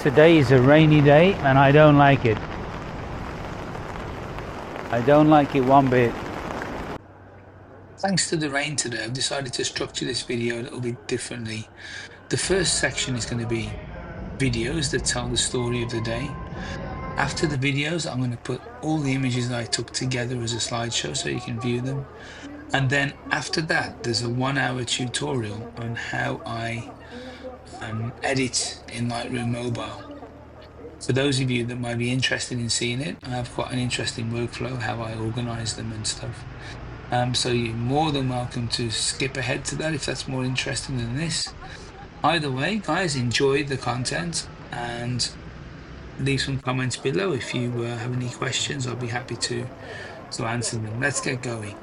Today is a rainy day and I don't like it. I don't like it one bit. Thanks to the rain today, I've decided to structure this video a little bit differently. The first section is going to be videos that tell the story of the day. After the videos, I'm going to put all the images that I took together as a slideshow so you can view them. And then after that, there's a 1 hour tutorial on how I edit in Lightroom Mobile. For those of you that might be interested in seeing it, I have quite an interesting workflow, how I organize them and stuff. So you're more than welcome to skip ahead to that if that's more interesting than this. Either way, guys, enjoy the content and leave some comments below if you have any questions. I'll be happy to answer them. Let's get going.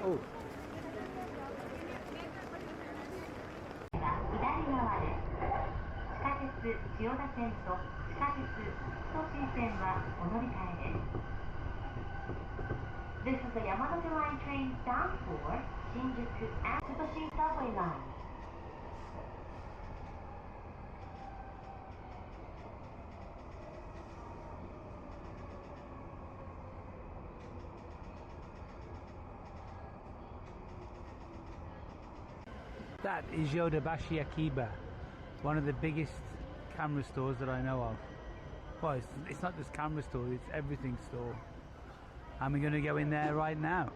Oh. 地千代田線と地下鉄都心線はお乗り換えです。This is the Yamanote Line train bound for Shinjuku and Tsutoshi subway line. That is Yodobashi Akiba, one of the biggest camera stores that I know of. Well, it's not just camera store, it's everything store. And we're going to go in there right now.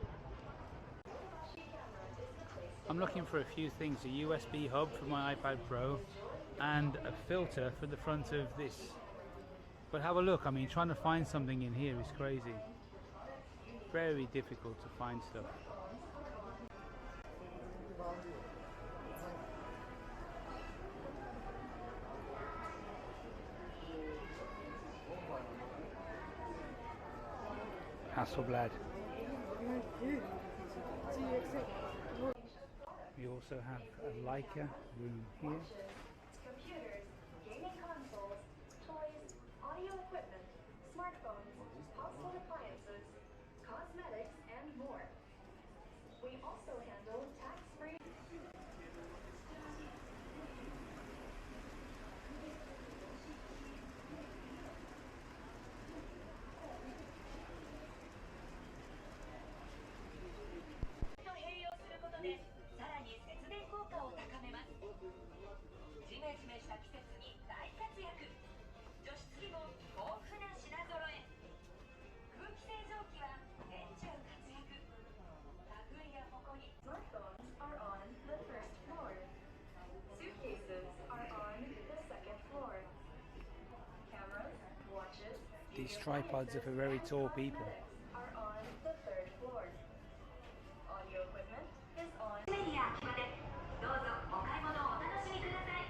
I'm looking for a few things, a USB hub for my iPad Pro and a filter for the front of this. But have a look, I mean, trying to find something in here is crazy. Very difficult to find stuff. Hasselblad. We also have a Leica room here. Computers, gaming consoles, toys, audio equipment, smartphones, household appliances, cosmetics, and more. We also handle tax-free. Smartphones are on the first floor. Suitcases are on the second floor. Cameras, watches, These tripods are for very tall people. are on the third floor. Audio equipment is on. メディア秋葉でどうぞお買い物をお楽しみください。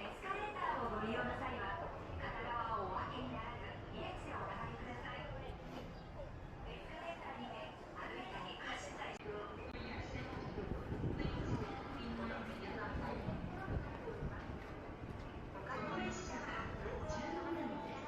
エスカレーターをご利用の際は片側をお分けにならず2列でお並びください。エスカレーターにて歩いたり走ったり。お買い物列車が17です。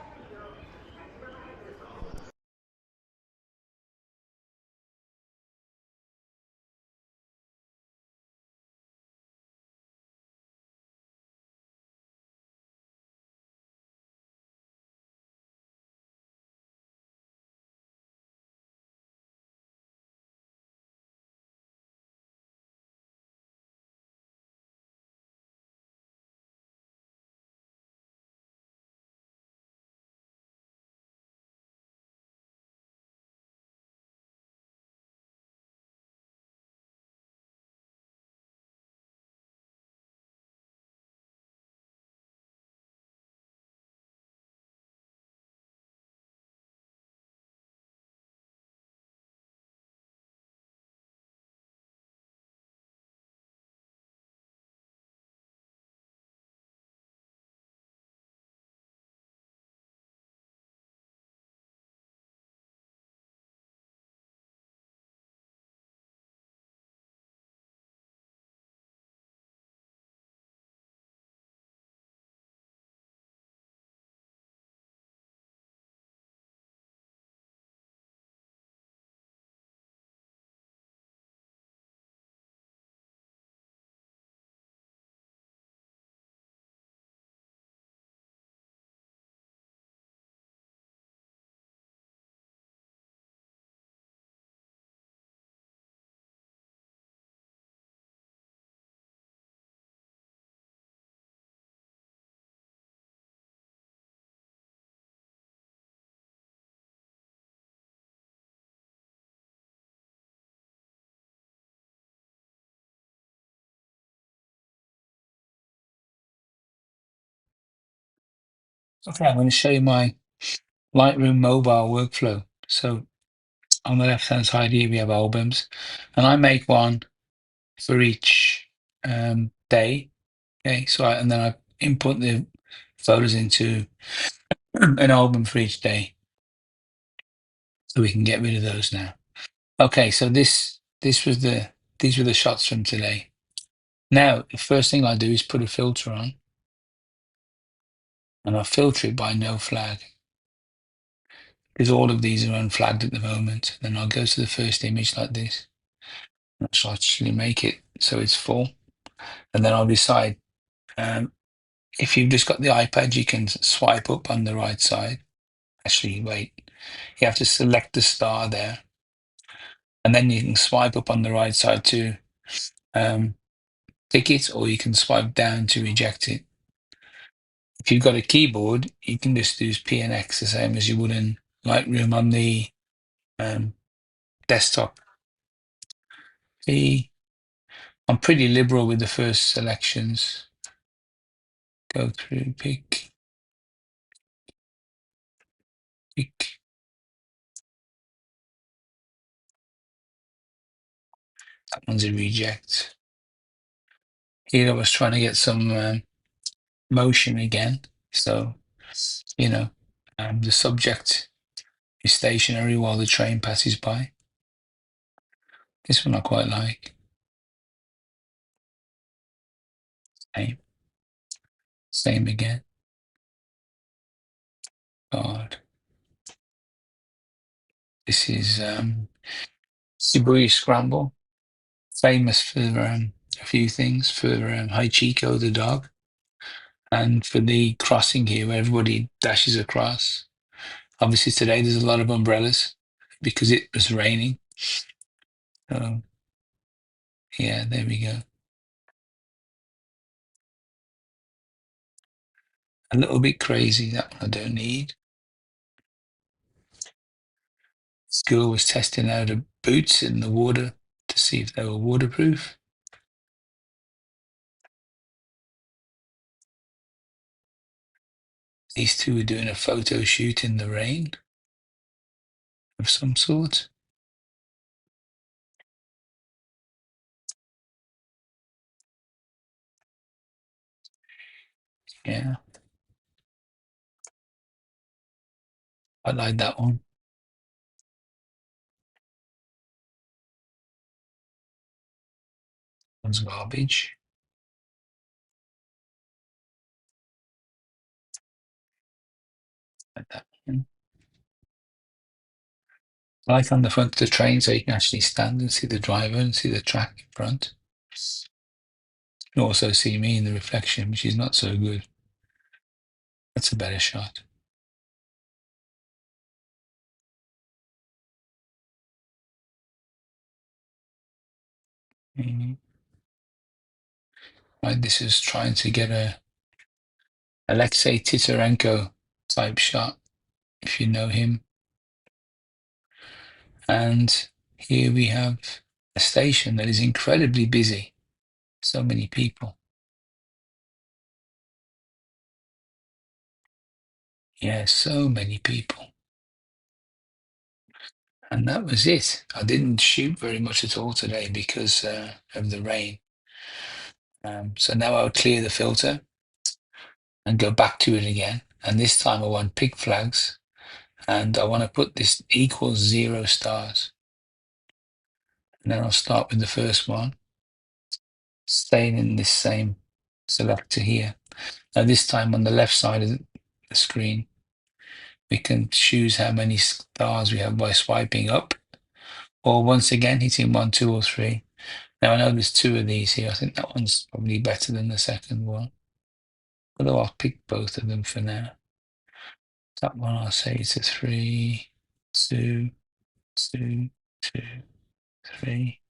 Okay, I'm going to show you my Lightroom Mobile workflow. So on the left-hand side here, we have albums, and I make one for each day. Okay, so and then I input the photos into an album for each day, so we can get rid of those now. Okay, so these were the shots from today. Now, the first thing I do is put a filter on, and I filter it by no flag, because all of these are unflagged at the moment. Then I'll go to the first image like this. I'll actually make it so it's full, and then I'll decide. If you've just got the iPad, you can swipe up on the right side. Actually, wait, you have to select the star there, and then you can swipe up on the right side to pick it, or you can swipe down to reject it. If you've got a keyboard, you can just use P and X the same as you would in Lightroom on the desktop. I'm pretty liberal with the first selections. Go through, pick. That one's a reject. Here I was trying to get some motion again. So, you know, the subject is stationary while the train passes by. This one I quite like. Same again. God. This is Shibuya Scramble, famous for a few things, for Haichiko the dog, and for the crossing here where everybody dashes across. Obviously today there's a lot of umbrellas because it was raining. So yeah, there we go. A little bit crazy, that one I don't need. School was testing out the boots in the water to see if they were waterproof. These two were doing a photo shoot in the rain of some sort. Yeah, I like that one. One's garbage. Like that one. I like on the front of the train so you can actually stand and see the driver and see the track in front. You can also see me in the reflection, which is not so good. That's a better shot. Right, this is trying to get a Alexei Titarenko type shot, if you know him. And here we have a station that is incredibly busy. So many people. Yeah, so many people. And that was it. I didn't shoot very much at all today because of the rain. So now I'll clear the filter and go back to it again. And this time I want pick flags. And I want to put this equals 0 stars. And then I'll start with the first one, staying in this same selector here. Now this time on the left side of the screen, we can choose how many stars we have by swiping up, or once again hitting 1, 2, or 3. Now I know there's 2 of these here. I think that one's probably better than the second one. Although I'll pick both of them for now. That one I'll say it's a 3, 2, 2, 2, 3.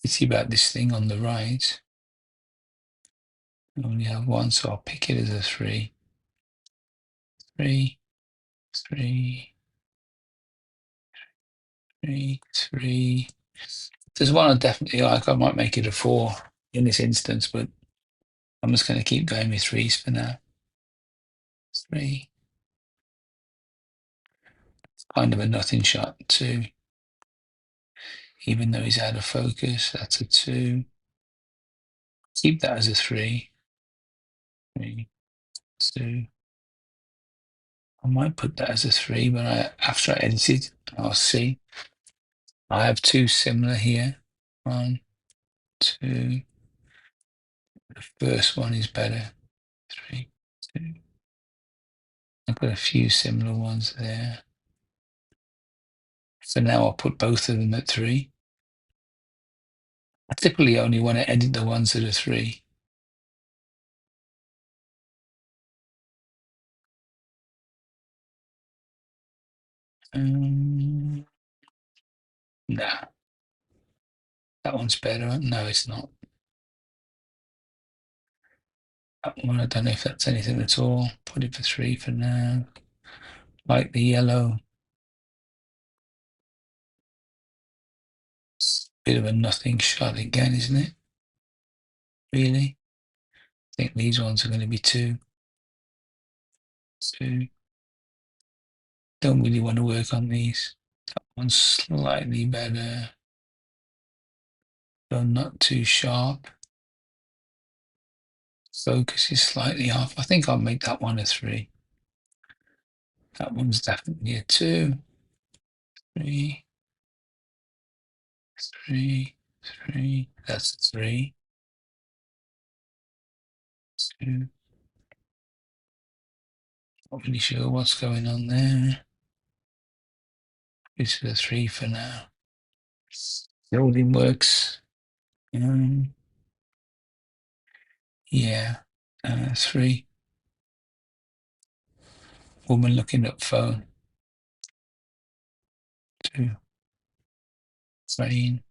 Let's see about this thing on the right. I only have one, so I'll pick it as a 3. 3, 3, 3, 3. There's one I definitely like. I might make it a 4 in this instance, but I'm just going to keep going with 3s for now. 3. Kind of a nothing shot. 2. Even though he's out of focus, that's a 2. Keep that as a 3. 3, 2. I might put that as a 3, but after I edit it, I'll see. I have 2 similar here. 1, 2. The first one is better. 3, 2. I've got a few similar ones there. So now I'll put both of them at 3. I typically only want to edit the ones that are 3. Nah, that one's better. No, it's not. That one, I don't know if that's anything at all. Put it for 3 for now. Like the yellow. Bit of a nothing shot again, isn't it? Really? I think these ones are going to be 2. 2. Don't really want to work on these. That one's slightly better. Though not too sharp. Focus is slightly off. I think I'll make that one a 3. That one's definitely a 2. 3. 3. 3. That's a 3. 2. Not really sure what's going on there. This is a 3 for now. Building works. Yeah. 3. Woman looking at phone. 2. Rain.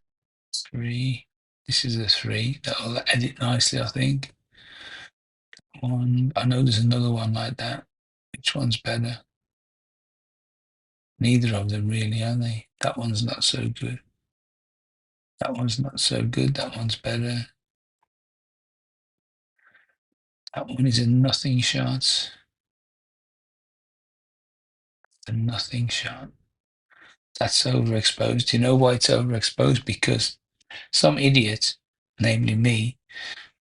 3. This is a 3. That'll edit nicely, I think. 1. I know there's another one like that. Which one's better? Neither of them really, are they? That one's not so good. That one's not so good. That one's better. That one is a nothing shot. A nothing shot. That's overexposed. Do you know why it's overexposed? Because some idiot, namely me,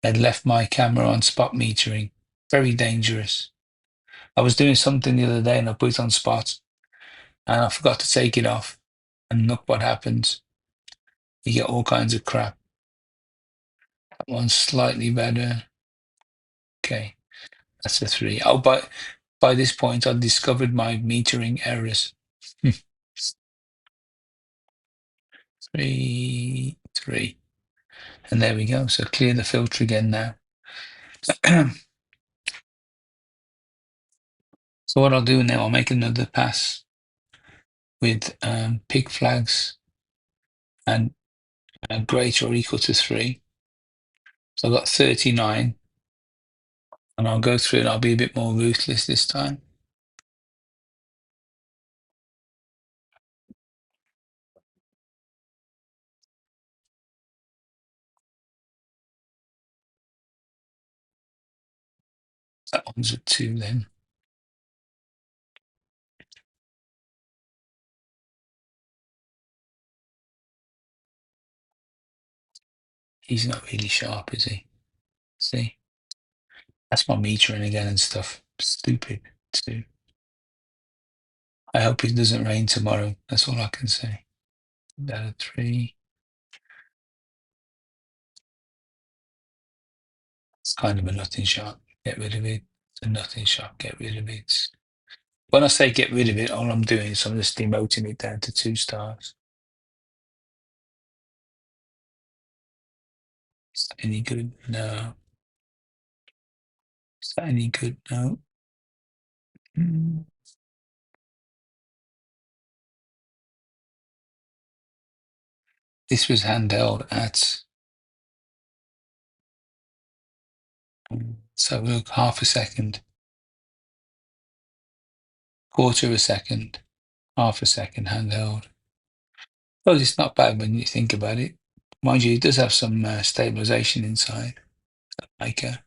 had left my camera on spot metering. Very dangerous. I was doing something the other day and I put it on spot and I forgot to take it off. And look what happens. You get all kinds of crap. That one's slightly better. Okay, that's a 3. Oh, by this point, I've discovered my metering errors. 3, 3. And there we go. So clear the filter again now. So what I'll do now, I'll make another pass with pig flags and greater or equal to 3. So I've got 39. And I'll go through it. I'll be a bit more ruthless this time. That one's a 2 then. He's not really sharp, is he? See? That's my metering again and stuff. Stupid. 2. I hope it doesn't rain tomorrow. That's all I can say. That a 3. It's kind of a nothing shot. Get rid of it. It's a nothing shot. Get rid of it. When I say get rid of it, all I'm doing is I'm just demoting it down to 2 stars. Is that any good? No. Is that any good? No. This was handheld at, so look, half a second, quarter of a second, half a second handheld. Well, it's not bad when you think about it. Mind you, it does have some stabilization inside. Leica.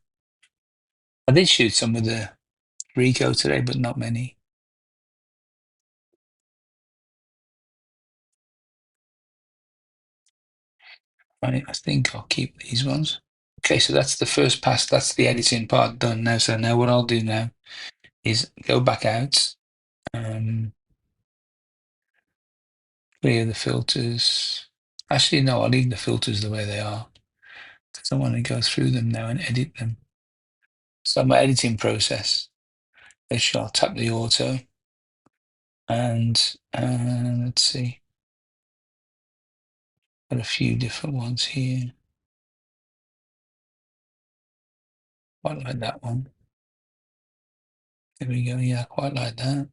I did shoot some of the Ricoh today, but not many. Right, I think I'll keep these ones. Okay, so that's the first pass. That's the editing part done now. So now what I'll do now is go back out, clear the filters. Actually, no, I'll leave the filters the way they are because I want to go through them now and edit them. So my editing process. I'll tap the auto and let's see, got a few different ones here. Quite like that one. There we go. Yeah, quite like that.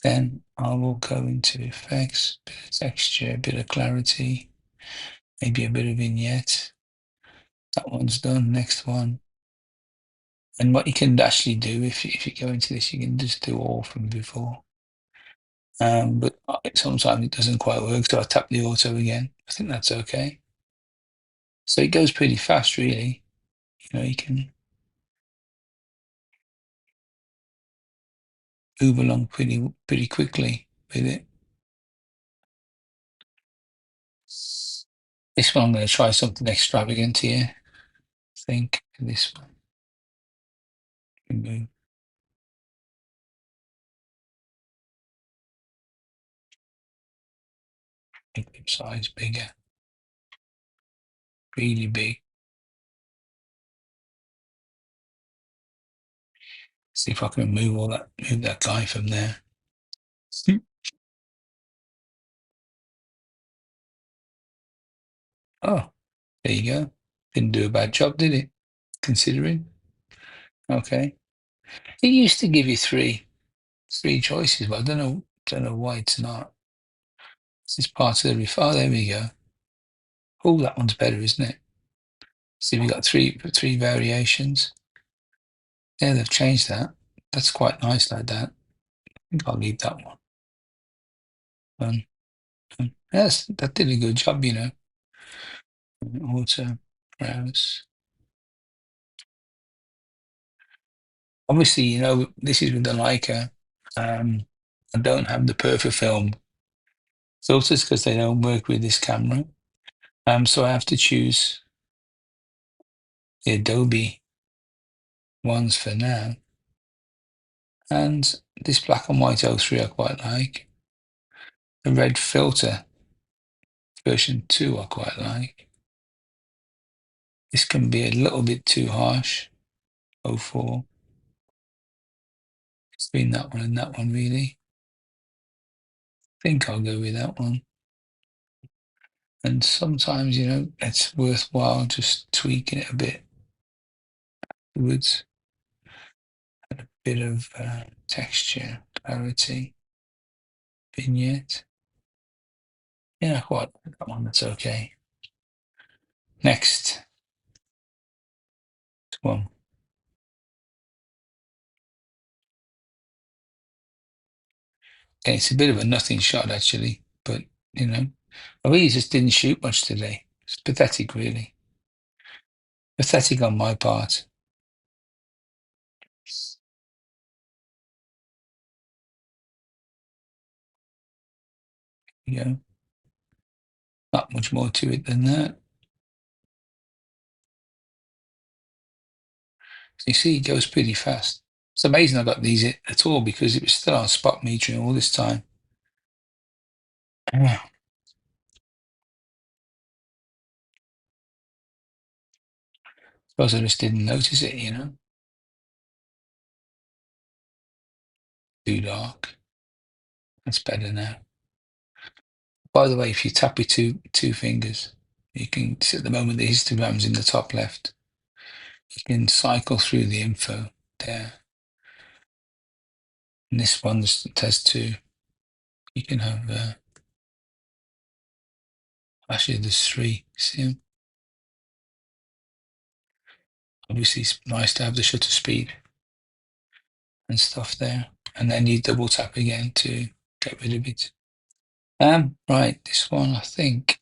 Then I will go into effects, bit of texture, a bit of clarity, maybe a bit of vignette. That one's done. Next one. And what you can actually do if you go into this, you can just do all from before. But sometimes it doesn't quite work, so I tap the auto again. I think that's okay. So it goes pretty fast, really. You know, you can move along pretty quickly with it. This one I'm going to try something extravagant here. I think this one. Move. Make the size bigger. Really big. See if I can move that guy from there. Oh, there you go. Didn't do a bad job, did it? Considering. Okay. It used to give you three choices, but I don't know why it's not. This is part of the oh, there we go. Oh, that one's better, isn't it? See, we got three variations. Yeah, they've changed that. That's quite nice like that. I think I'll leave that one. Yes, that did a good job, you know. Auto browse. Obviously, you know, this is with the Leica. I don't have the Perfilm filters because they don't work with this camera. So I have to choose the Adobe ones for now. And this black and white 03 I quite like. The red filter version 2 I quite like. This can be a little bit too harsh. 04. Between that one and that one, really. I think I'll go with that one. And sometimes, you know, it's worthwhile just tweaking it a bit afterwards. Add a bit of texture, clarity, vignette. Yeah, I quite like that one. That's okay. Next one. Okay, it's a bit of a nothing shot actually, but you know, I really just didn't shoot much today. It's pathetic, really. Pathetic on my part. You know, not much more to it than that. So you see, it goes pretty fast. It's amazing I got these at all because it was still on spot metering all this time. Ah, suppose I just didn't notice it, you know. Too dark. That's better now. By the way, if you tap with two fingers, you can see at the moment the histogram's in the top left. You can cycle through the info there. And this one's test 2. You can have actually there's 3. See them? Obviously it's nice to have the shutter speed and stuff there. And then you double tap again to get rid of it. Right, this one I think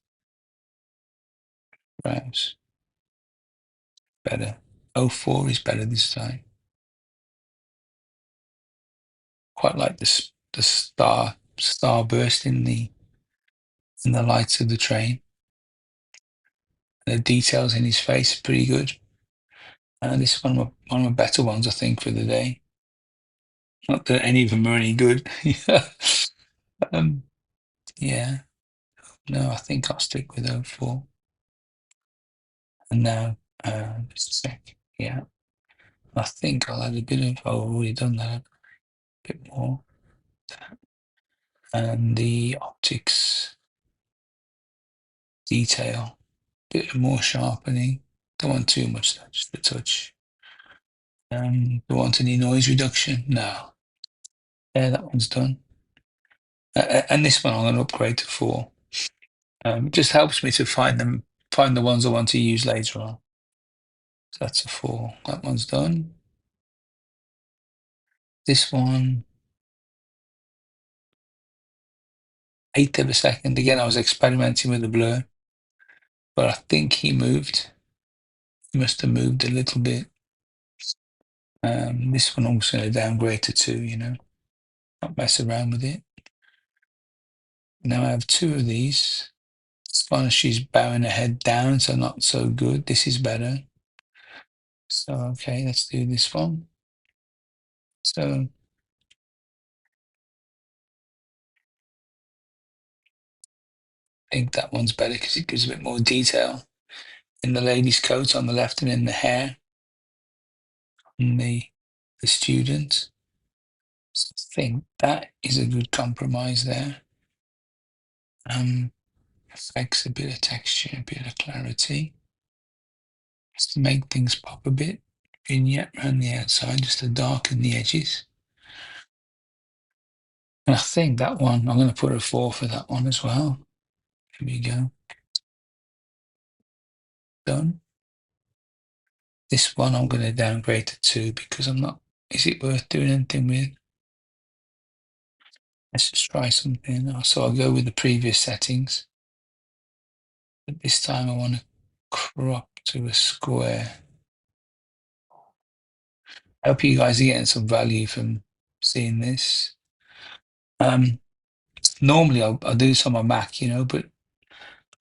browse better. 04 is better this time. quite like the starburst in the lights of the train. The details in his face are pretty good. This is one of my better ones, I think, for the day. Not that any of them are any good. Yeah. No, I think I'll stick with 04. And now, just a sec. Yeah. I think I'll add a bit of, oh, I've already done that. A bit more. And the optics detail, bit more sharpening. Don't want too much, though, just a touch. Don't want any noise reduction? No. Yeah, that one's done. And this one I'm going to upgrade to 4. It just helps me to find the ones I want to use later on. So that's a 4. That one's done. This one, 1/8 of a second. Again, I was experimenting with the blur, but I think he moved. He must have moved a little bit. This one I'm also going to downgrade to 2, not mess around with it. Now I have 2 of these. This one, she's bowing her head down, so not so good. This is better. So, okay, let's do this one. So, I think that one's better because it gives a bit more detail in the lady's coat on the left and in the hair and the student. So I think that is a good compromise there. Affects a bit of texture, a bit of clarity. Just to make things pop a bit. Vignette around the outside, just to darken the edges. And I think that one, I'm going to put a 4 for that one as well. Here we go. Done. This one I'm going to downgrade to 2 because I'm not, is it worth doing anything with? Let's just try something. So I'll go with the previous settings. But this time I want to crop to a square. I hope you guys are getting some value from seeing this. Normally I'll do this on my Mac, but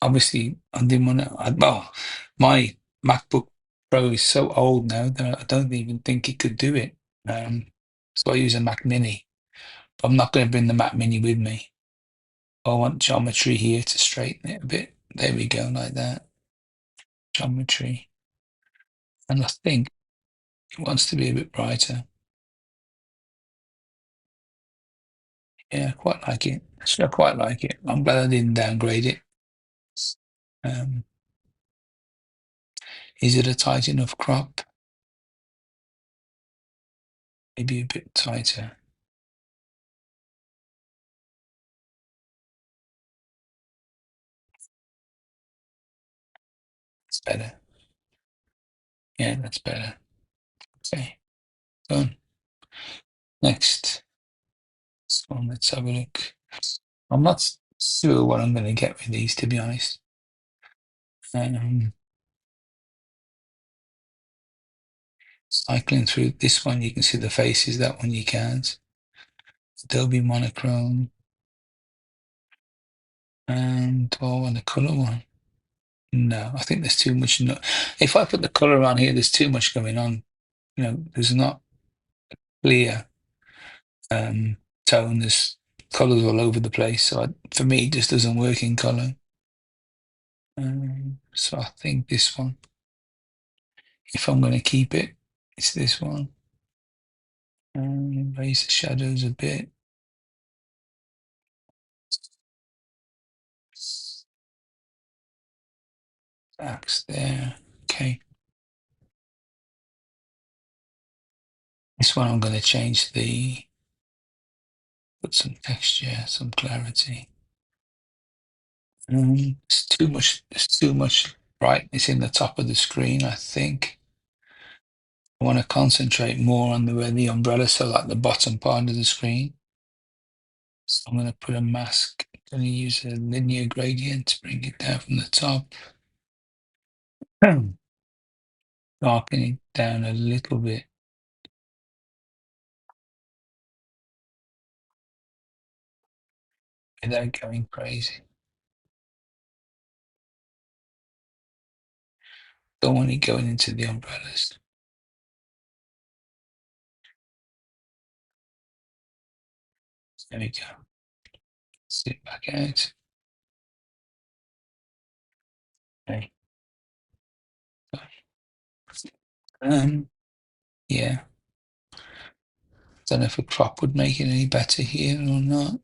obviously I didn't want to. Well, my MacBook Pro is so old now that I don't even think it could do it. So I use a Mac Mini. But I'm not going to bring the Mac Mini with me. I want geometry here to straighten it a bit. There we go, like that. Geometry. And I think it wants to be a bit brighter. Yeah, I quite like it. Actually, I quite like it. I'm glad I didn't downgrade it. Is it a tight enough crop? Maybe a bit tighter. That's better. Yeah, that's better. Okay, done. Next. So let's have a look. I'm not sure what I'm going to get with these, to be honest. Cycling through this one, you can see the faces. That one you can't. Adobe monochrome. And do I want the color one? No, I think there's too much. No, if I put the color on here, there's too much going on. There's not clear tone. There's colors all over the place. So for me, it just doesn't work in color. So I think this one, if I'm going to keep it, it's this one. Raise the shadows a bit. Axe there. Okay. This one I'm going to change put some texture, some clarity. It's too much. There's too much brightness in the top of the screen. I think I want to concentrate more on where the umbrella, so like the bottom part of the screen. So I'm going to put a mask. I'm going to use a linear gradient to bring it down from the top. Darken it down a little bit. without going crazy. Don't want it going into the umbrellas. There we go. Sit back out. Okay. Yeah. Don't know if a crop would make it any better here or not.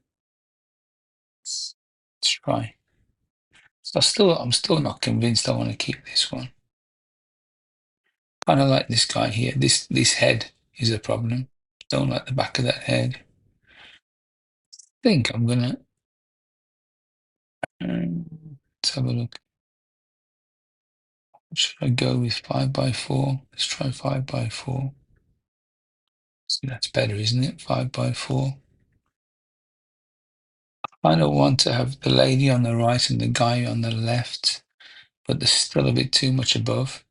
Let's try. I'm still not convinced I want to keep this one. Kind of like this guy here. This head is a problem. Don't like the back of that head. I think I'm gonna let's have a look. Should I go with 5x4? Let's try 5x4. See, that's better, isn't it? 5x4. I don't want to have the lady on the right and the guy on the left, but there's still a bit too much above.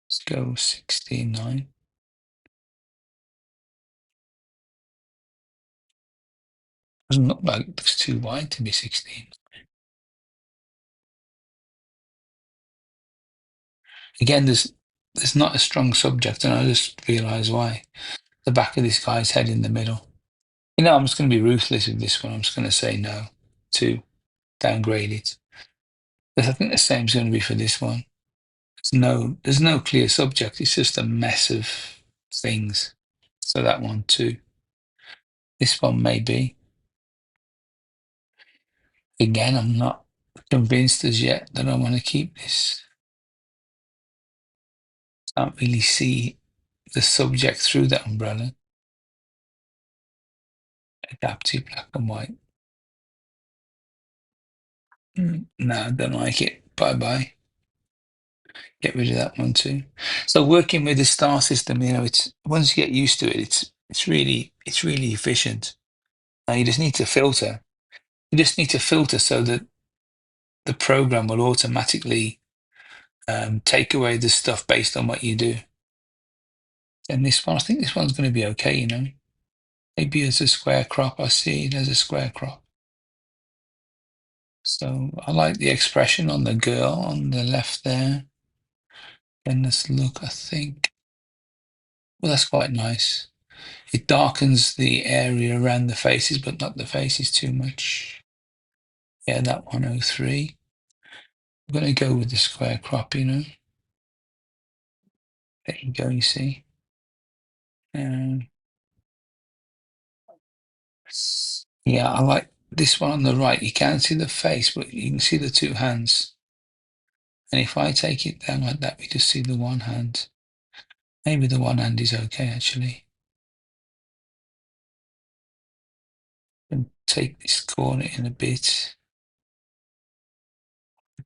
Let's go 16:9. Doesn't look like it's too wide to be 16. Again, there's not a strong subject, and I just realise why. The back of this guy's head in the middle. You know, I'm just going to be ruthless with this one. I'm just going to say no to downgrade it. But I think the same is going to be for this one. There's no clear subject. It's just a mess of things. So that one too. This one may be. Again, I'm not convinced as yet that I want to keep this. Can't really see the subject through that umbrella. Adaptive black and white. No, I don't like it. Bye bye. Get rid of that one too. So working with the star system, you know, it's once you get used to it, it's really efficient. Now you just need to filter. You just need to filter so that the program will automatically take away the stuff based on what you do. And this one, I think this one's going to be okay, you know. Maybe as a square crop, I see it as a square crop. So I like the expression on the girl on the left there. Then let's look, I think. Well, that's quite nice. It darkens the area around the faces, but not the faces too much. Yeah, that 103. I'm going to go with the square crop, you know. There you go, you see. Yeah, I like this one on the right. You can't see the face, but you can see the two hands. And if I take it down like that, we just see the one hand. Maybe the one hand is okay, actually. And take this corner in a bit.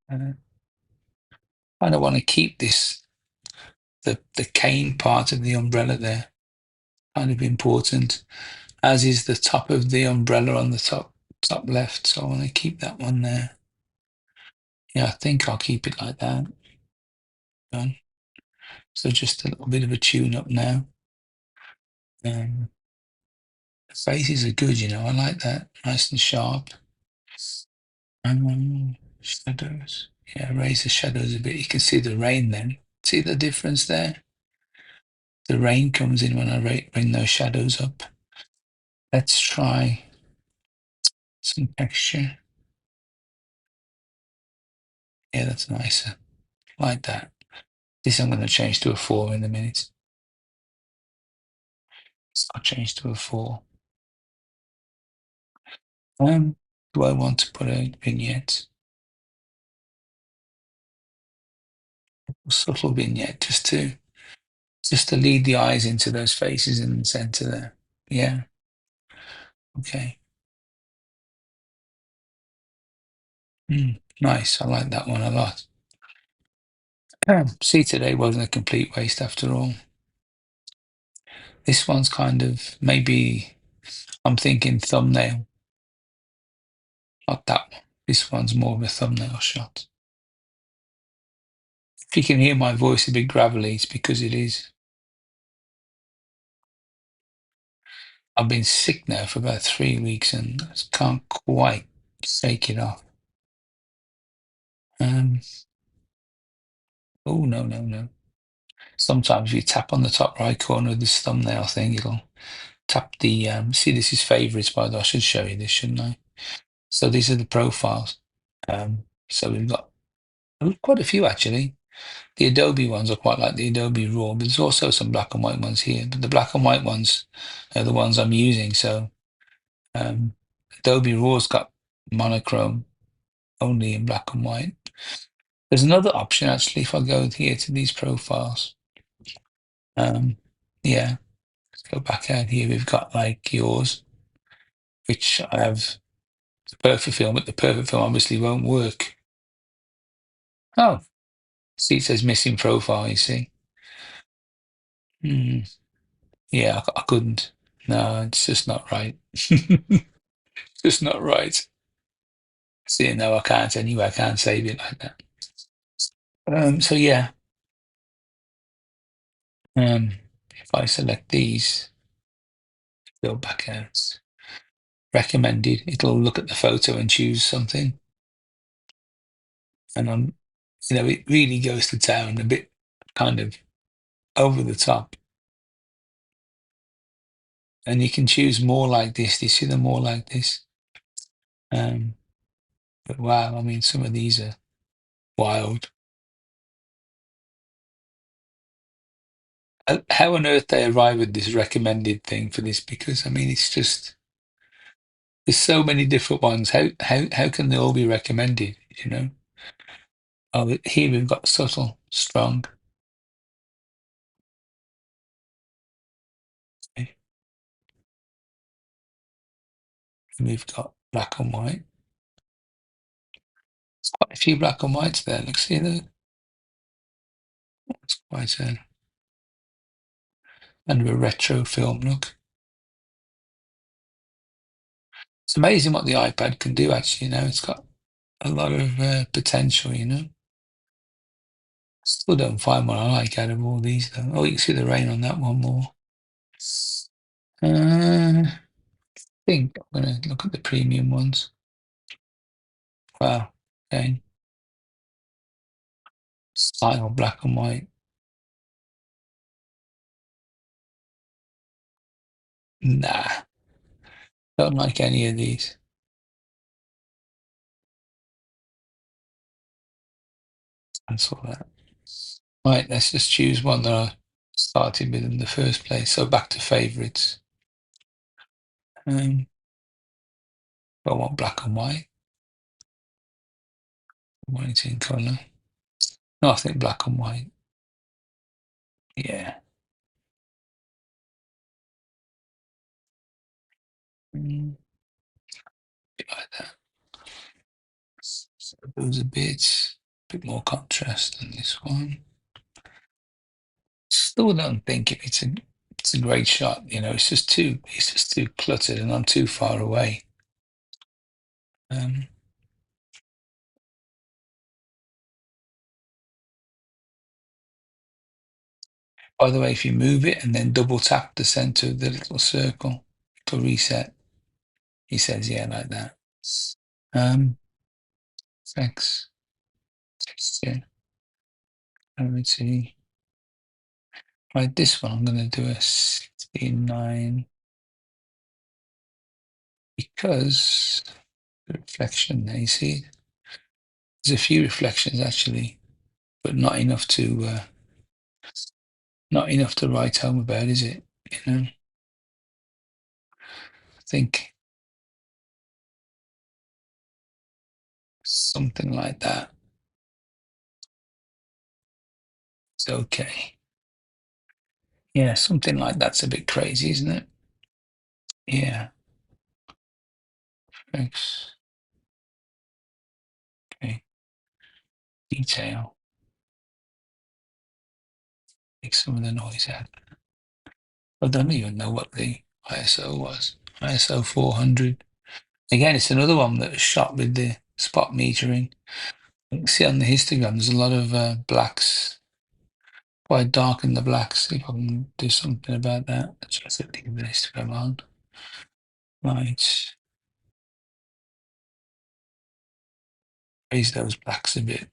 I don't want to keep this, the cane part of the umbrella there. Kind of important, as is the top of the umbrella on the top left. So I want to keep that one there. Yeah, I think I'll keep it like that. Done. So just a little bit of a tune up now. The faces are good, you know. I like that, nice and sharp. Shadows. Yeah, raise the shadows a bit. You can see the rain then. See the difference there? The rain comes in when I bring those shadows up. Let's try some texture. Yeah, that's nicer. Like that. This I'm going to change to a 4 in a minute. So I'll change to a 4. Do I want to put a vignette? A subtle vignette, just to lead the eyes into those faces in the center there. Yeah. Okay. Nice. I like that one a lot. See, today wasn't a complete waste after all. This one's kind of, maybe I'm thinking thumbnail. Not that one. This one's more of a thumbnail shot. If you can hear my voice a bit gravelly, it's because it is. I've been sick now for about 3 weeks and I can't quite shake it off. Oh, no, no, no. Sometimes if you tap on the top right corner of this thumbnail thing, it'll tap the, see, this is favorites, by the way. I should show you this, shouldn't I? So these are the profiles. So we've got quite a few actually. The Adobe ones are quite like the Adobe RAW, but there's also some black and white ones here. But the black and white ones are the ones I'm using. So Adobe RAW's got monochrome only in black and white. There's another option actually if I go here to these profiles. Yeah, let's go back out here. We've got like yours, which I have the perfect film, but the perfect film obviously won't work. Oh, see, it says missing profile, you see. Yeah, I couldn't. No, it's just not right. Just not right. See, no, I can't anyway. I can't save it like that. So yeah, if I select these, go back out, recommended, it'll look at the photo and choose something. And it really goes to town, a bit kind of over the top. And you can choose more like this. Do you see them more like this? But wow, I mean, some of these are wild. How on earth they arrive at this recommended thing for this? Because I mean, it's just there's so many different ones. How can they all be recommended? You know? Oh, here we've got subtle, strong. Okay. And we've got black and white. There's quite a few black and whites there. Look, see that? It's quite a kind of a retro film look. It's amazing what the iPad can do. Actually, it's got a lot of potential. Still don't find what I like out of all these though. Oh, you can see the rain on that one more. I think I'm going to look at the premium ones. Wow, okay. Style black and white. Nah, don't like any of these. Cancel that. Right, let's just choose one that I started with in the first place. So back to favorites. I want black and white. White in color. No, I think black and white. Yeah. Bit like that. So those a bit more contrast than this one. Still don't think it's a great shot. It's just too cluttered, and I'm too far away. By the way, if you move it and then double tap the center of the little circle to reset, he says, yeah, like that. Thanks. Texture. Clarity. Right, this one I'm going to do a 69 because the reflection there, you see, there's a few reflections actually, but not enough to write home about, is it? I think something like that is okay. Yeah, something like that's a bit crazy, isn't it? Yeah. Thanks. Okay. Detail. Take some of the noise out. I don't even know what the ISO was. ISO 400. Again, it's another one that is shot with the spot metering. You can see on the histogram, there's a lot of blacks, quite dark in the blacks. See if I can do something about that. Let's just leave the histogram on. Right. Raise those blacks a bit.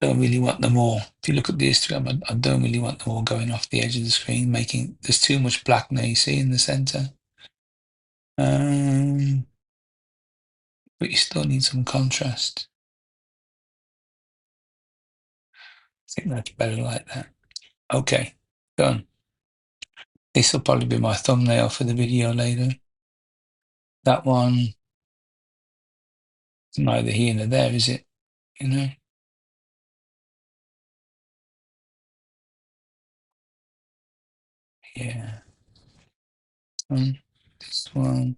Don't really want them all. If you look at the histogram, I don't really want them all going off the edge of the screen, making there's too much black now, you see, in the center. But you still need some contrast. I think that's better like that. Okay, done. This will probably be my thumbnail for the video later. That one, neither here nor there, is it? You know? Yeah. This one.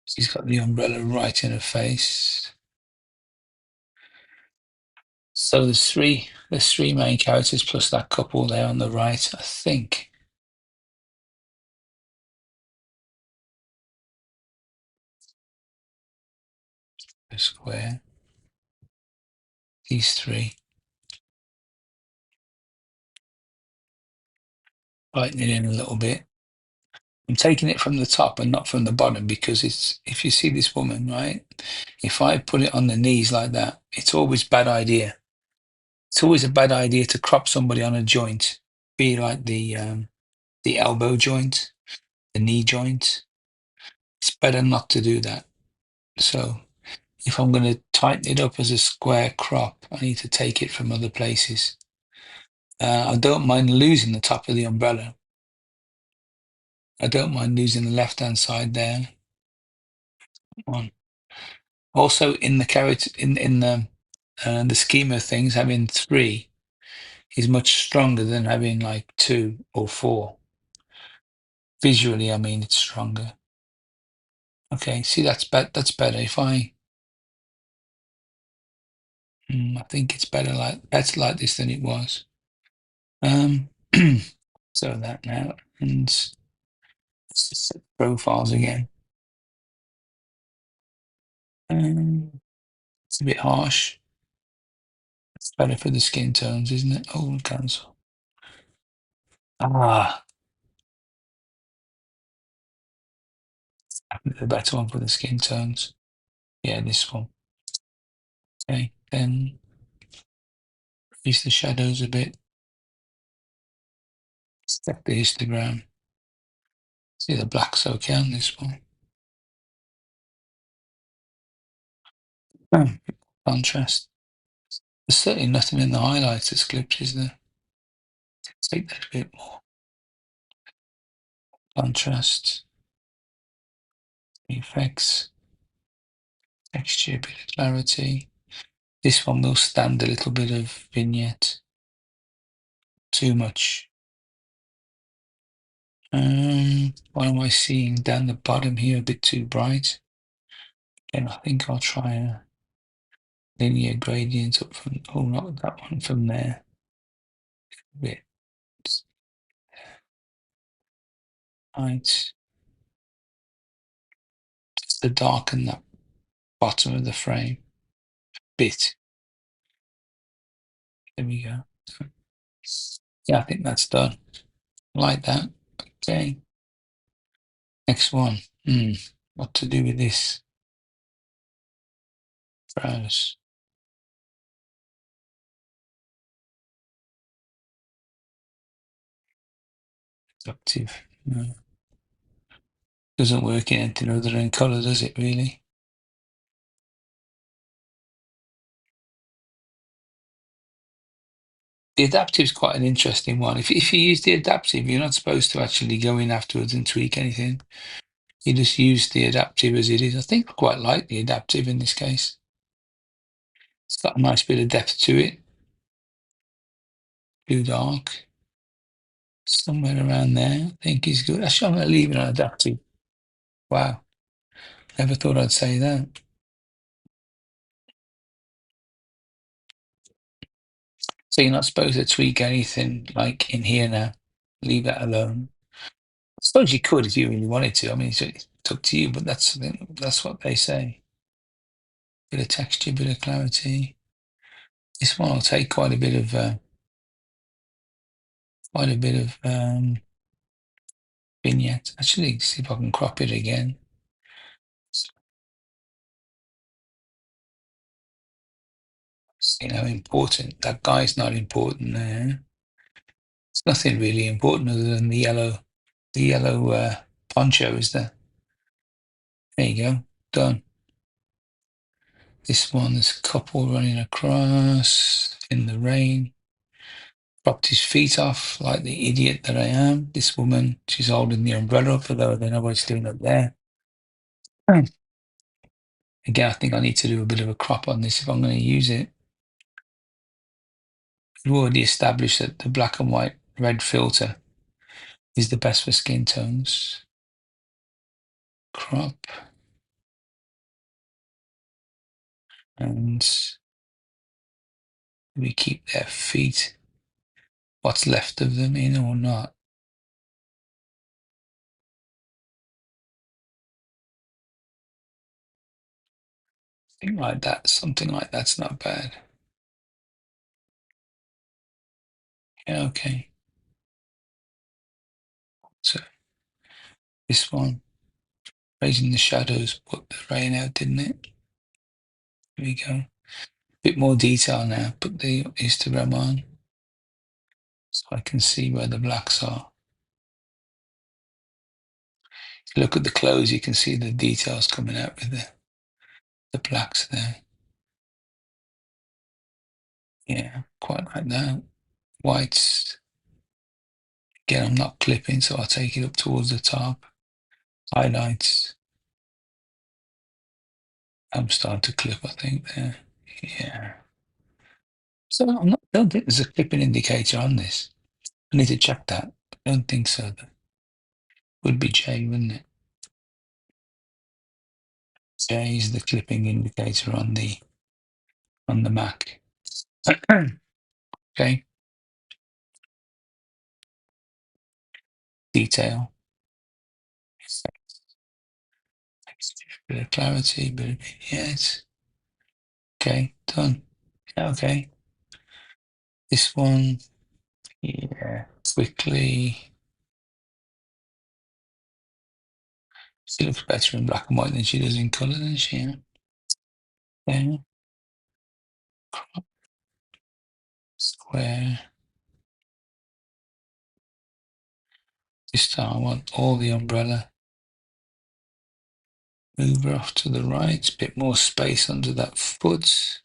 She's got the umbrella right in her face. So there's three main characters plus that couple there on the right, I think. A square. These three. Lighten it in a little bit. I'm taking it from the top and not from the bottom because it's, if you see this woman, right? If I put it on the knees like that, it's always a bad idea. It's always a bad idea to crop somebody on a joint, be like the elbow joint, the knee joint. It's better not to do that. So if I'm going to tighten it up as a square crop, I need to take it from other places. I don't mind losing the top of the umbrella. I don't mind losing the left-hand side there. One. Also, in the character, in the scheme of things, having three is much stronger than having like 2 or 4. Visually, I mean, it's stronger. Okay, see, that's better. If I think it's better like this than it was. So that now, and let's just set profiles again. It's a bit harsh. It's better for the skin tones, isn't it? Oh, cancel. The better one for the skin tones. Yeah, this one. Okay, then increase the shadows a bit. Step the histogram. See, the black's okay on this one. Contrast. There's certainly nothing in the highlighters clips, is there? Take that a bit more. Contrast. Effects. Texture, a bit of clarity. This one will stand a little bit of vignette. Too much. What am I seeing down the bottom here? A bit too bright. Again, I think I'll try a linear gradient up from, oh, not that one, from there. A bit. Right. Just to darken that bottom of the frame. Bit. There we go. Yeah, I think that's done. Like that. Okay. Next one. What to do with this? Browse. Productive. No. Doesn't work in anything other than colour, does it really? The adaptive is quite an interesting one. If you use the adaptive, you're not supposed to actually go in afterwards and tweak anything. You just use the adaptive as it is. I think I quite like the adaptive in this case. It's got a nice bit of depth to it. Blue dark. Somewhere around there, I think is good. Actually, I'm going to leave it on adaptive. Wow. Never thought I'd say that. So you're not supposed to tweak anything like in here now. Leave that alone. I suppose you could if you really wanted to. I mean, it's up to you, but that's what they say. Bit of texture, bit of clarity. This one will take quite a bit of vignette. Actually, see if I can crop it again. See how important that guy's not important there. It's nothing really important other than the yellow poncho, is there? There you go, done. This one, this couple running across in the rain. Propped his feet off like the idiot that I am. This woman, she's holding the umbrella up, although I don't know what she's doing up there. Again, I think I need to do a bit of a crop on this if I'm going to use it. We've already established that the black and white red filter is the best for skin tones. Crop. And we keep their feet, what's left of them, in or not. Something like that, something like that's not bad. Yeah, okay. So this one, raising the shadows, put the rain out, didn't it? There we go. Bit more detail now. Put the histogram on so I can see where the blacks are. If you look at the clothes, you can see the details coming out with the blacks there. Yeah, quite like that. Whites. Again, I'm not clipping, so I'll take it up towards the top. Highlights. I'm starting to clip, I think, there. Yeah. So don't think there's a clipping indicator on this. I need to check that. I don't think so. That would be J, wouldn't it? J is the clipping indicator on the Mac. Okay. Detail. Bit of clarity, bit of yes. Okay, done. Okay. This one, yeah, quickly. She looks better in black and white than she does in colour, doesn't she? Yeah. Crop. Square. This time I want all the umbrella. Move her off to the right, a bit more space under that foot.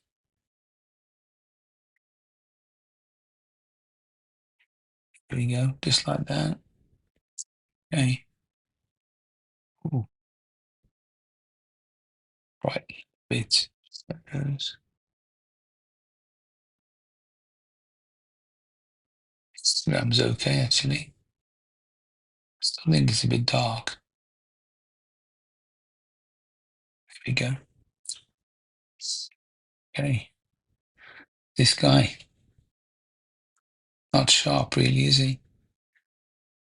There we go, just like that. Okay. Ooh. Right, bit. That goes. Instagram's okay, actually. Still think it's a bit dark. There we go. Okay. This guy, not sharp really, is he?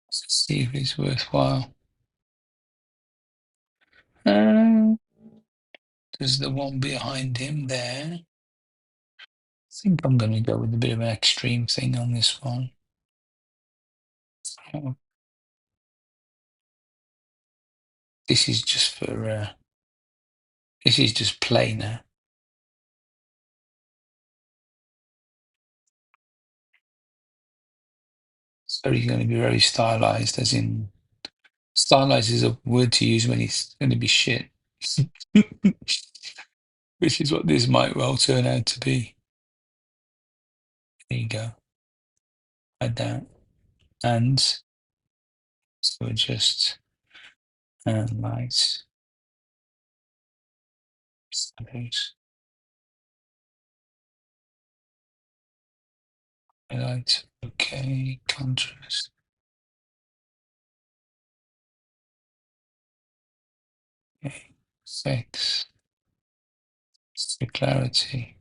Let's see if it's worthwhile. There's the one behind him there. I think I'm going to go with a bit of an extreme thing on this one. Oh, this is just for, this is just plainer. So he's going to be very stylized, as in, stylized is a word to use when he's going to be shit. Which is what this might well turn out to be. There you go. Like that. And so just light. Shadows. Highlight. Okay. Contrast. Okay. Effects. The clarity.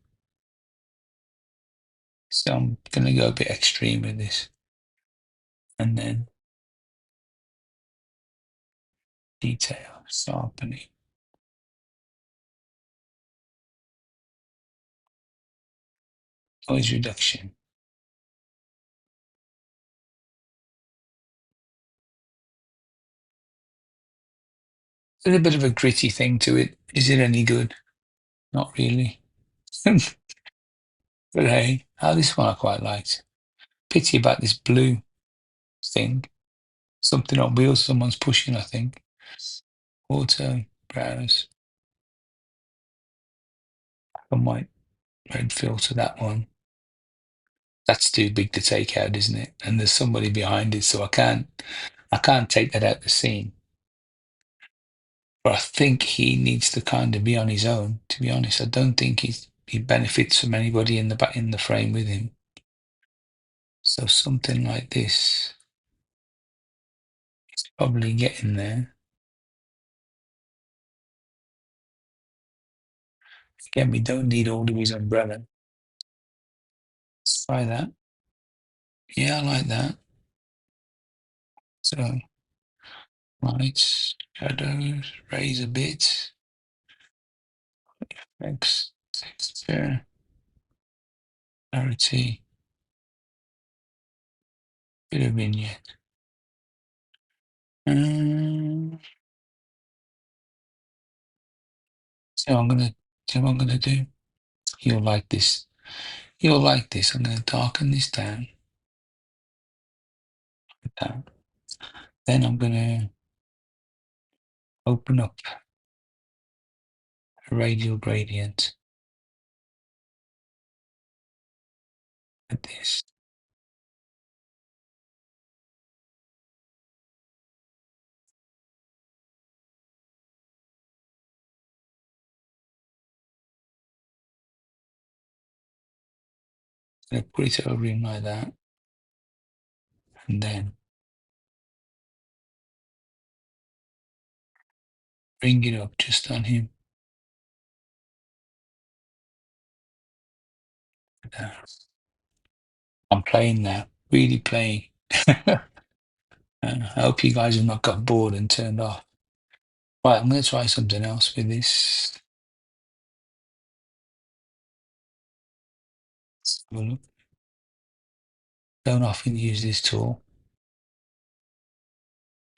So I'm going to go a bit extreme with this. And then detail, sharpening. Noise reduction. There's a bit of a gritty thing to it. Is it any good? Not really. But hey, this one I quite liked. Pity about this blue thing. Something on wheels someone's pushing, I think. Auto, browse. I might red filter that one. That's too big to take out, isn't it? And there's somebody behind it, so I can't take that out the scene. But I think he needs to kind of be on his own, to be honest. I don't think he benefits from anybody in the frame with him. So something like this is probably getting there. Again, we don't need all of his umbrella. Let's try that. Yeah, I like that. So, right, shadows, raise a bit. X, texture, clarity, bit of vignette. So I'm gonna see what I'm gonna do. You'll like this. You'll like this. I'm gonna darken this down. Down. Then I'm gonna open up a radial gradient like this. I'm gonna put it over him like that, and then bring it up just on him. Down. I'm playing now, really playing. I hope you guys have not got bored and turned off. Right, I'm going to try something else with this. Let's have a look. Don't often use this tool.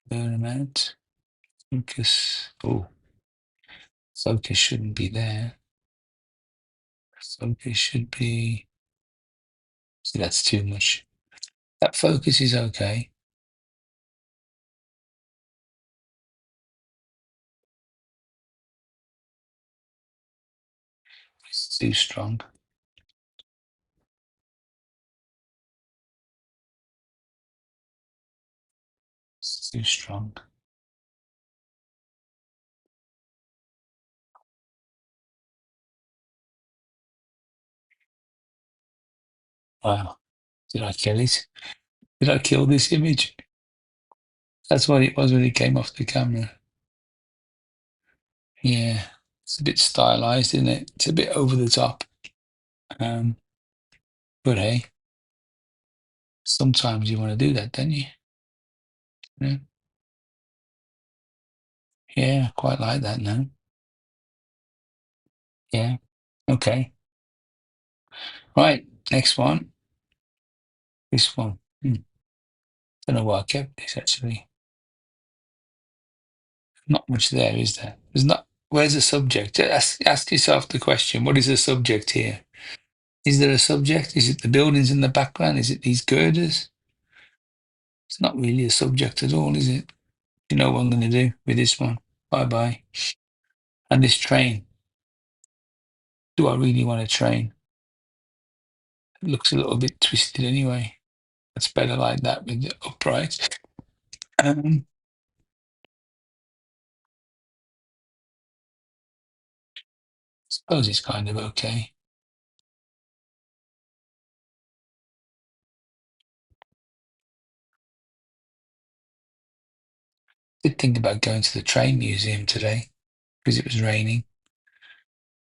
Burn amount. Focus. Oh, focus shouldn't be there. Focus should be. See, that's too much. That focus is okay. It's too strong. It's too strong. Wow. Did I kill it? Did I kill this image? That's what it was when it came off the camera. Yeah. It's a bit stylized, isn't it? It's a bit over the top. But hey, sometimes you want to do that, don't you? Yeah, yeah, I quite like that now. Yeah, okay. Right, next one. This one. Don't know why I kept this actually. Not much there, is there? There's not. Where's the subject? Ask yourself the question: what is the subject here? Is there a subject? Is it the buildings in the background? Is it these girders? It's not really a subject at all, is it? You know what I'm going to do with this one? Bye bye. And this train. Do I really want a train? It looks a little bit twisted anyway. It's better like that with the upright. Um, suppose it's kind of okay. Did think about going to the train museum today because it was raining.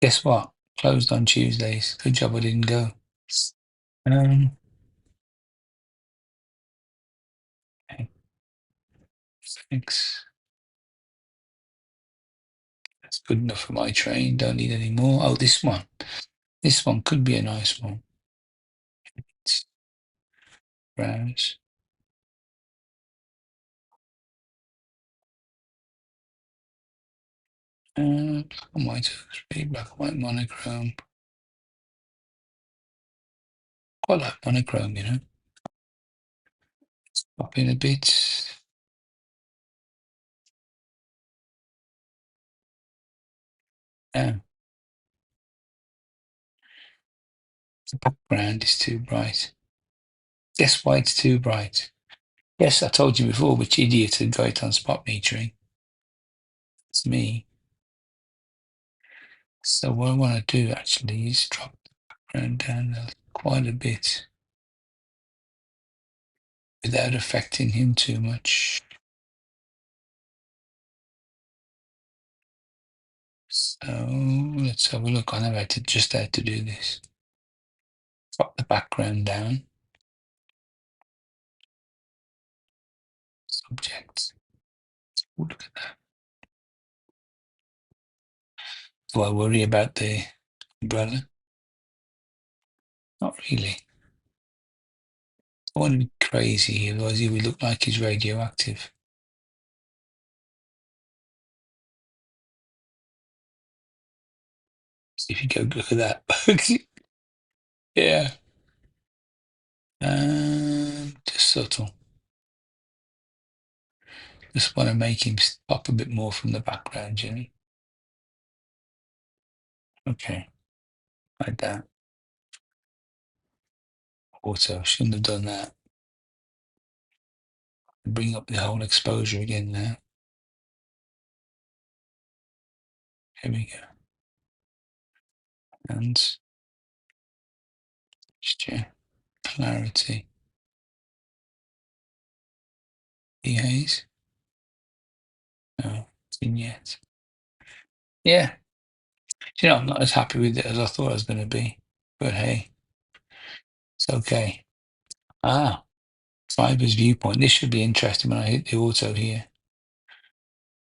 Guess what? Closed on Tuesdays. Good job I didn't go. Um, okay, thanks. That's good enough for my train. Don't need any more. Oh, this one. This one could be a nice one. Browse. Black and white, black and white monochrome. Quite like monochrome, you know. Pop in a bit. Oh, the background is too bright. Guess why it's too bright? Yes, I told you before, which idiot had got it on spot metering. It's me. So what I want to do actually is drop the background down quite a bit without affecting him too much. So let's have a look. I know just how to do this. Drop the background down. Subject. Oh, look at that. Do I worry about the umbrella? Not really. I want to be crazy, otherwise he would look like he's radioactive. See if you go look at that. Yeah. Just subtle. Just want to make him pop a bit more from the background, Jimmy. Okay, like that. Auto, shouldn't have done that. Bring up the whole exposure again now. Here we go. And texture, clarity, dehaze. No, vignette. Yeah, you know, I'm not as happy with it as I thought I was going to be, but hey, it's okay. Ah, Fiber's viewpoint. This should be interesting when I hit the auto here.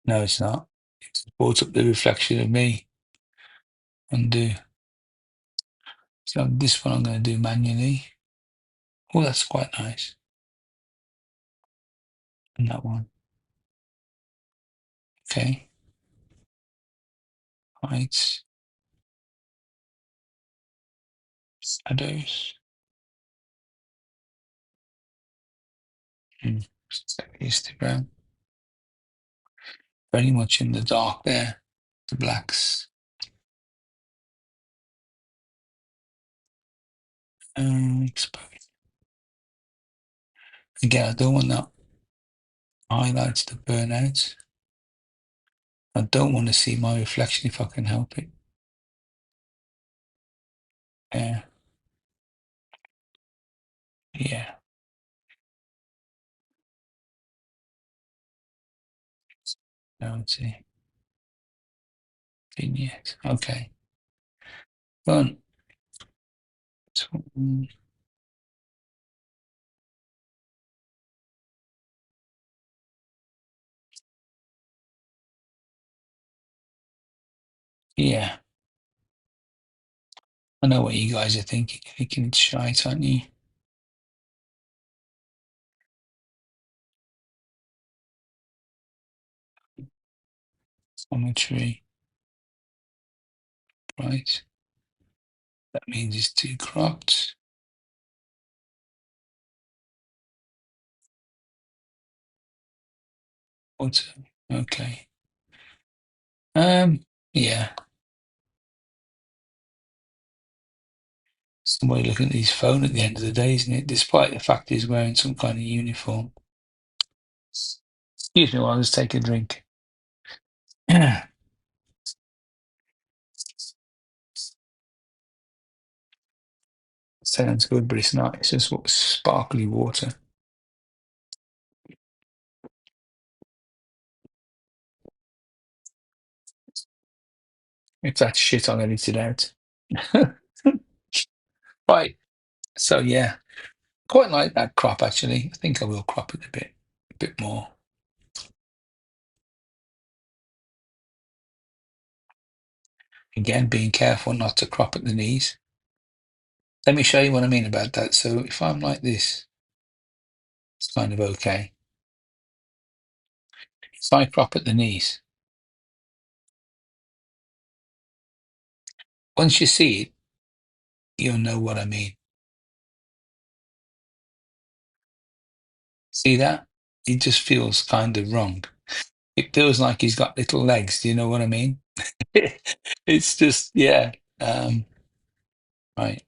No, it's not. It's brought up the reflection of me. Undo. So this one I'm going to do manually. Oh, that's quite nice. And that one. Okay. Heights. Shadows. Histogram. Very much in the dark there. The blacks. Expose. Again, I don't want that highlights to burn out. I don't want to see my reflection if I can help it. Yeah. Yeah. Let's see. Vignette. Okay. Done. So, yeah. I know what you guys are thinking. You're thinking it's shite, aren't you? Geometry. Right. That means it's too cropped. Auto. Okay. Yeah. Somebody looking at his phone at the end of the day, isn't it? Despite the fact he's wearing some kind of uniform. Excuse me while I just take a drink. Sounds good, but it's not. It's just sparkly water. If that's shit, I'll edit it out. Right. So yeah, quite like that crop actually. I think I will crop it a bit more. Again, being careful not to crop at the knees. Let me show you what I mean about that. So if I'm like this, it's kind of okay. If I crop at the knees, once you see it, you'll know what I mean. See that? It just feels kind of wrong. It feels like he's got little legs. Do you know what I mean? It's just, yeah. Right.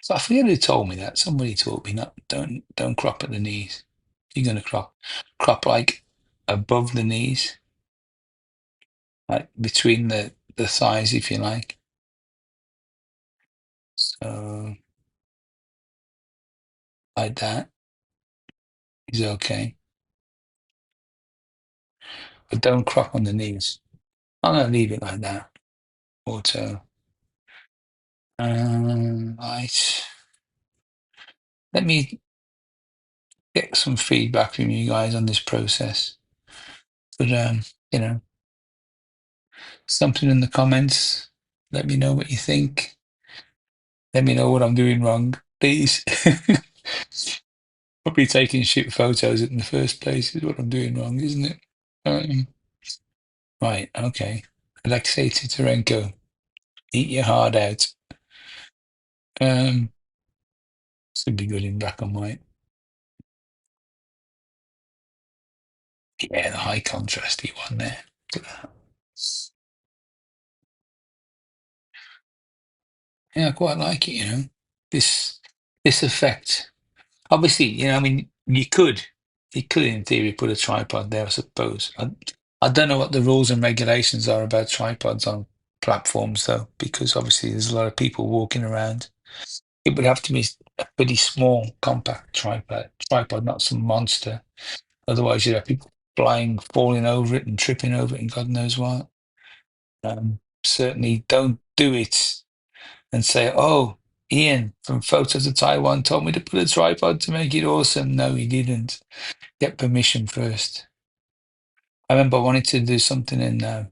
So I forget who told me that. Somebody told me not don't crop at the knees. You're gonna crop like above the knees, like between the thighs, if you like. So like that is okay, but don't crop on the knees. I'm gonna leave it like that. Auto. Right. Let me get some feedback from you guys on this process. But you know, something in the comments. Let me know what you think. Let me know what I'm doing wrong, please. Probably taking shit photos in the first place is what I'm doing wrong, isn't it? Right, okay. Alexei Titarenko, eat your heart out. This would be good in black and white. Yeah, the high contrasty one there. Look at that. Yeah, I quite like it, you know. This effect. Obviously, you know, I mean, you could in theory put a tripod there, I suppose. I don't know what the rules and regulations are about tripods on platforms though, because obviously there's a lot of people walking around. It would have to be a pretty small, compact tripod, not some monster. Otherwise, you'd have people flying, falling over it and tripping over it and God knows what. Certainly don't do it and say, oh, Ian from Photos of Taiwan told me to put a tripod to make it awesome. No, he didn't. Get permission first. I remember I wanted to do something in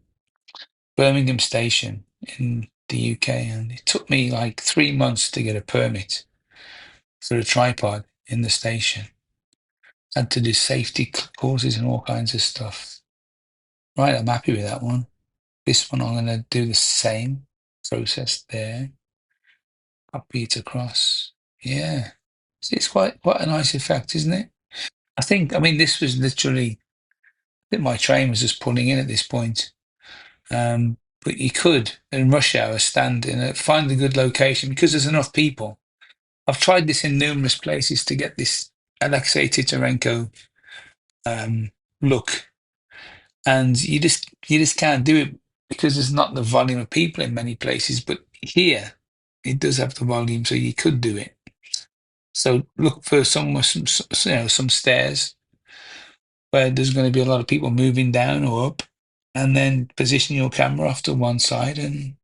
Birmingham Station in the UK, and it took me like 3 months to get a permit for a tripod in the station. Had to do safety courses and all kinds of stuff. Right, I'm happy with that one. This one, I'm going to do the same process there. Copy it across. Yeah. See, it's quite a nice effect, isn't it? I mean, this was literally, I think my train was just pulling in at this point. But you could, in rush hour, stand in find a good location because there's enough people. I've tried this in numerous places to get this Alexei Titarenko look, and you just can't do it because there's not the volume of people in many places. But here, it does have the volume, so you could do it. So look for somewhere, some stairs where there's going to be a lot of people moving down or up, and then position your camera off to one side and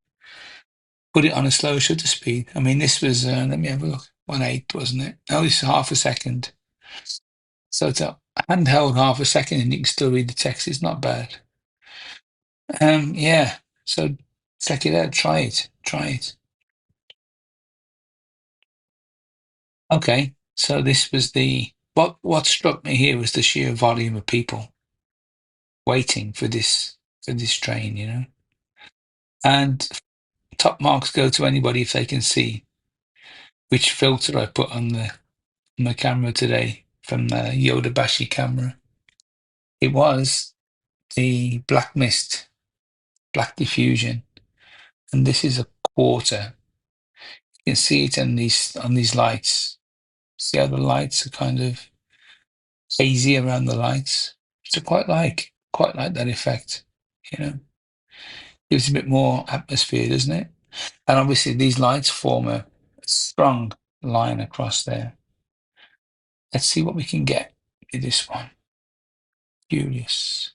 put it on a slow shutter speed. I mean, this was, let me have a look, 1/8, wasn't it? Oh, it's half a second. So it's a handheld half a second and you can still read the text. It's not bad. Yeah, so check it out. Try it. Okay, so this was what struck me here was the sheer volume of people waiting for this train, you know. And top marks go to anybody if they can see which filter I put on the camera today from the Yodobashi camera. It was the black mist, black diffusion, and this is a quarter. You can see it on these lights. See how the lights are kind of hazy around the lights. So quite like that effect. You know, gives a bit more atmosphere, doesn't it? And obviously these lights form a strong line across there. Let's see what we can get with this one. Curious.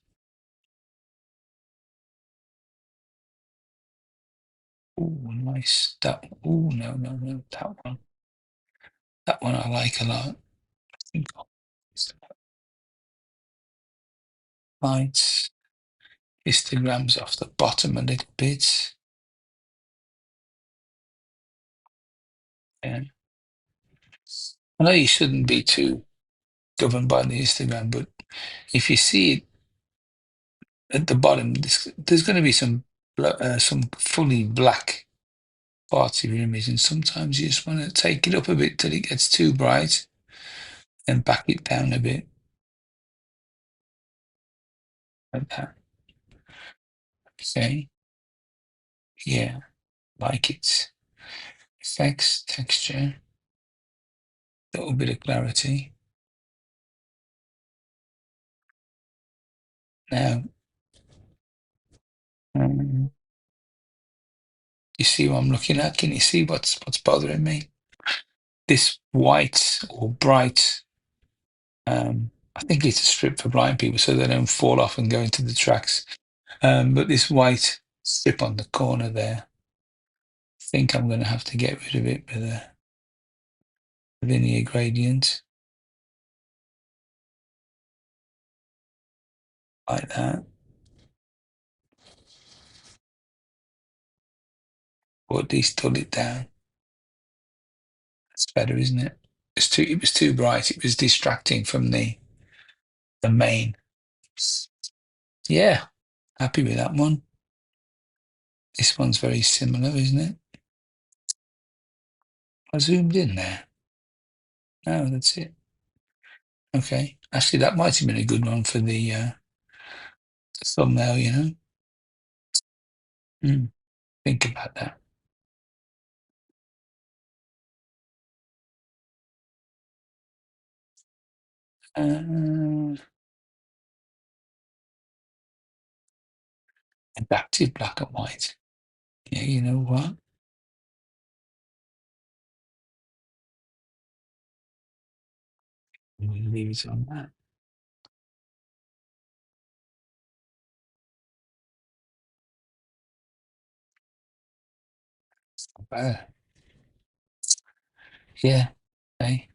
Oh, nice. Oh, no. That one. That one I like a lot. I think lights. Histograms off the bottom a little bit. Yeah. I know you shouldn't be too governed by the histogram, but if you see it at the bottom, there's going to be some some fully black parts of your image, and sometimes you just want to take it up a bit till it gets too bright and back it down a bit like that. Okay, yeah, like it. Effects, texture, a little bit of clarity. Now, you see what I'm looking at? Can you see what's bothering me? This white or bright, I think it's a strip for blind people so they don't fall off and go into the tracks. But this white strip on the corner there, I think I'm going to have to get rid of it with a linear gradient like that. Or at least dull it down. That's better, isn't it? It was too bright. It was distracting from the main. Yeah, happy with that one. This one's very similar, isn't it? I zoomed in there. No, that's it. Okay. Actually, that might have been a good one for the thumbnail, you know? Think about that. Adaptive black and white. Yeah, you know what? I'm going to leave it on that. It's not bad. Yeah. Okay.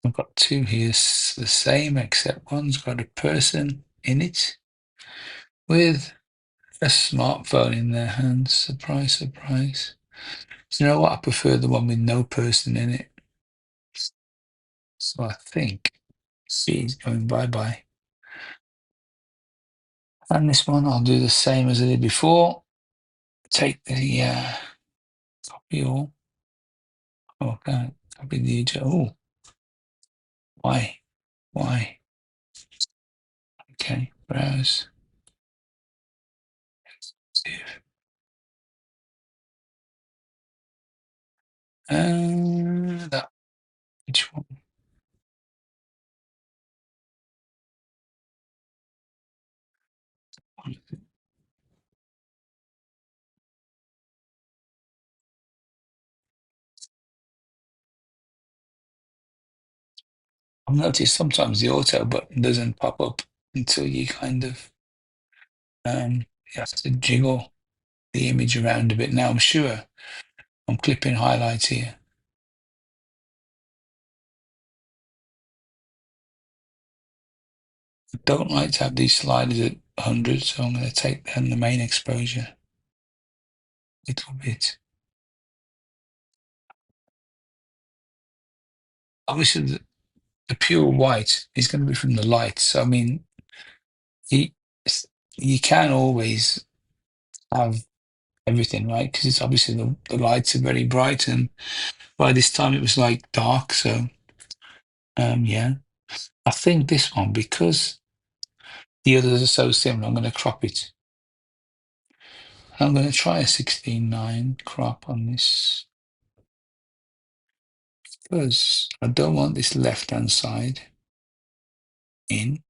I've got two here the same, except one's got a person in it with a smartphone in their hands. Surprise, surprise. So you know what? I prefer the one with no person in it. So I think she's going bye-bye. And this one, I'll do the same as I did before. Take the copy all. Oh, God. Copy the, oh, why? Why? Okay, browse. That, which one? I've noticed sometimes the auto button doesn't pop up until you kind of you have to jiggle the image around a bit. Now I'm sure I'm clipping highlights here. I don't like to have these sliders at 100, so I'm going to take down the main exposure a little bit. Obviously, the pure white is going to be from the light. So, I mean, you can always have everything, right? Because it's obviously the lights are very bright, and by this time it was like dark. So, yeah, I think this one, because the others are so similar, I'm going to crop it. I'm going to try a 16:9 crop on this because I don't want this left-hand side in.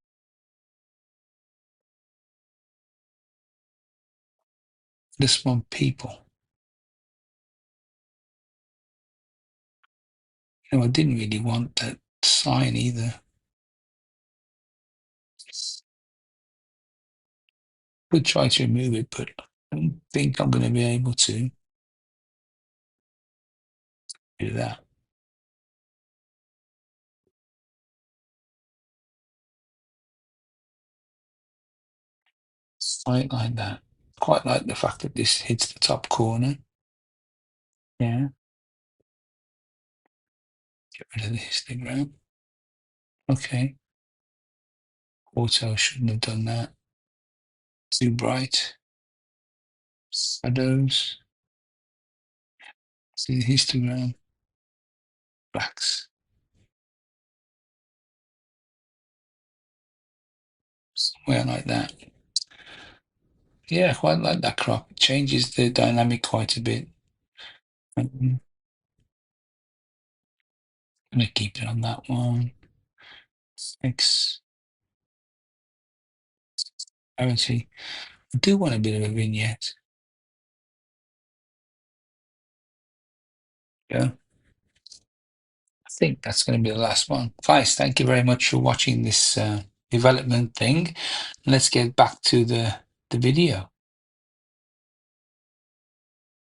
This one, people. You know, I didn't really want that sign either. Could try to remove it, but I don't think I'm going to be able to do that. Quite like that. Quite like the fact that this hits the top corner. Yeah. Get rid of the histogram. Okay. Auto shouldn't have done that. Too bright. shadows. See the histogram, blacks. Somewhere like that. Yeah, I quite like that crop. It changes the dynamic quite a bit. I'm gonna keep it on that one. X. Clarity. I do want a bit of a vignette. Yeah. I think that's going to be the last one. Guys, thank you very much for watching this development thing. Let's get back to the video.